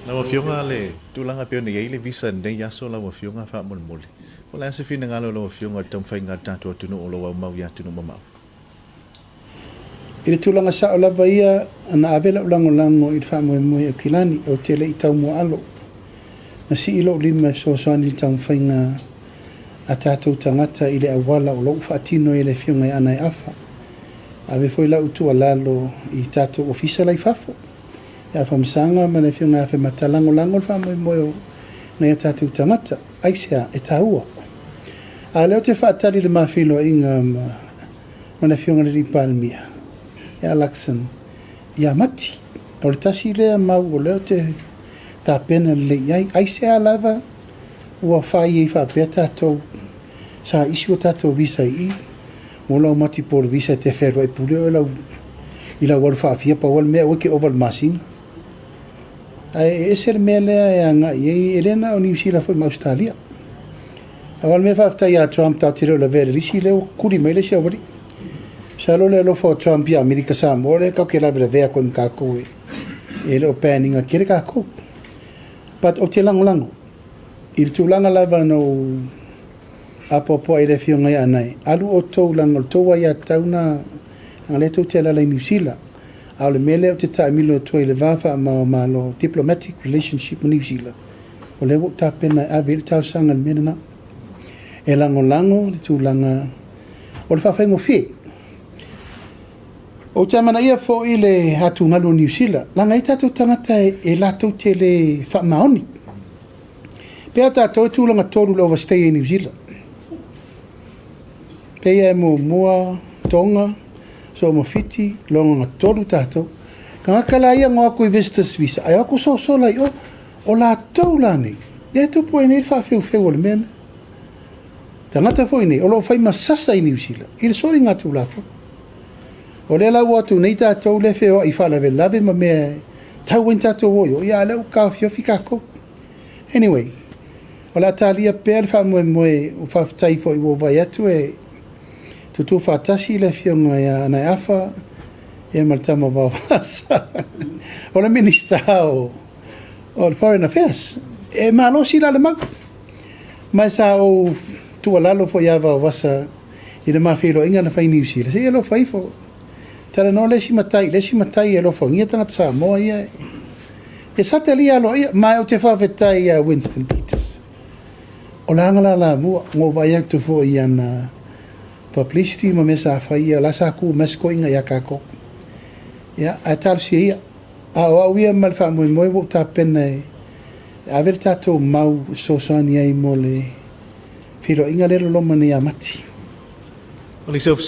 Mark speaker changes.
Speaker 1: La mafionga le tulanga pio nei le visa nei yaso la mafionga fa mol mol. Ko la se fina ngalo la mafionga tam fai ngata to tunu o lo mau ya tunu mama.
Speaker 2: Ile tulanga sa ola baia ana avela lango il fa mo mo kilani o tele itau mo alo. Na si ilo lima so ni tam fai nga atato tangata ile awala o lo fa tino ile fionga ana afa. Ave foi la utu alalo I tato ofisa la ifafo. Ya famsanga mana fionga fa matalango lango fa mo na tato tangata aisia etaua. A leo te whaatari le mawhilo inga mana fionga le palmia. Ya laksan. Ya mati. O le tasi lea mau o leo te ta pena le iai. Aise a lava ua whai e whapea tātou. Sa isi o tātou visa I. Mo lau mati po le visa te whero e pule o lau. I lau waru whaafia pa wal mea wake oval masinga. Ai e ser mea lea e anga I elena o New Zealand foi ma Australia. Awal me whafta ia Trump tau te reo la vere risi leo kuri mai le se awari. Sa lo le lofo Trump ia Amerika sa mo le kau ke la vere vea kon kako e leo paninga kere kako. But o te lango. Il tu langa lava no apopo e le fionga ia anai. Alu o tau lango toa ia tauna ang le tau te la New Zealand. Au le mele o te ta milo toa I le vafa ma lo diplomatic relationship New Zealand. O le ta pena a vere tau sanga le mena na. E lango le tūlanga o le whawhaingo whi. O te amana ia fo I le hatu ngalo New Zealand, langa I tātou tangata e lātou te le whamaoni. Pea tātou tūlanga toru le overstay New Zealand. Pea e mo mua, tonga, so mo fiti, longa toru tātou. Ka ngakala ia ngā koe visitors visa. Ai ako so lai o lātou lani. Ia tupu e nei whawhewheu o le mena. Tangata foi nei, o lo fai masasa I New Zealand. I le sori ngatu lafo. O le lau atu nei tātou le feo I whalave lave ma mea tau en tātou oio. Ia leu ka fiofi kako. Anyway, o la talia pēr wha moe o whaftai fo I wo vai atu e tutu whatasi le fionga ia anai afa e martama wau wasa. O le minister o Foreign Affairs. E malosi la le maku. Mai sa o tua lalo fo ia wa wasa I le mawhiro inga na whai New Zealand. Se elo whai fo. Tara no lesi matai elo fo. Ngia tanga tsa moa ia. E sate li alo ia. Mai o te whawhetai ia Winston Peters. O la angala la mua. Ngō vai aktu fo ia na publicity ma mesa whai ia. Lasa ku mesko inga ia kako. Ia, a taru si ia. A o au ia malwha moe wo ta pena e. A veri tatou mau sosani ai mo le Pero inga lero loma ni amati.
Speaker 1: Oli self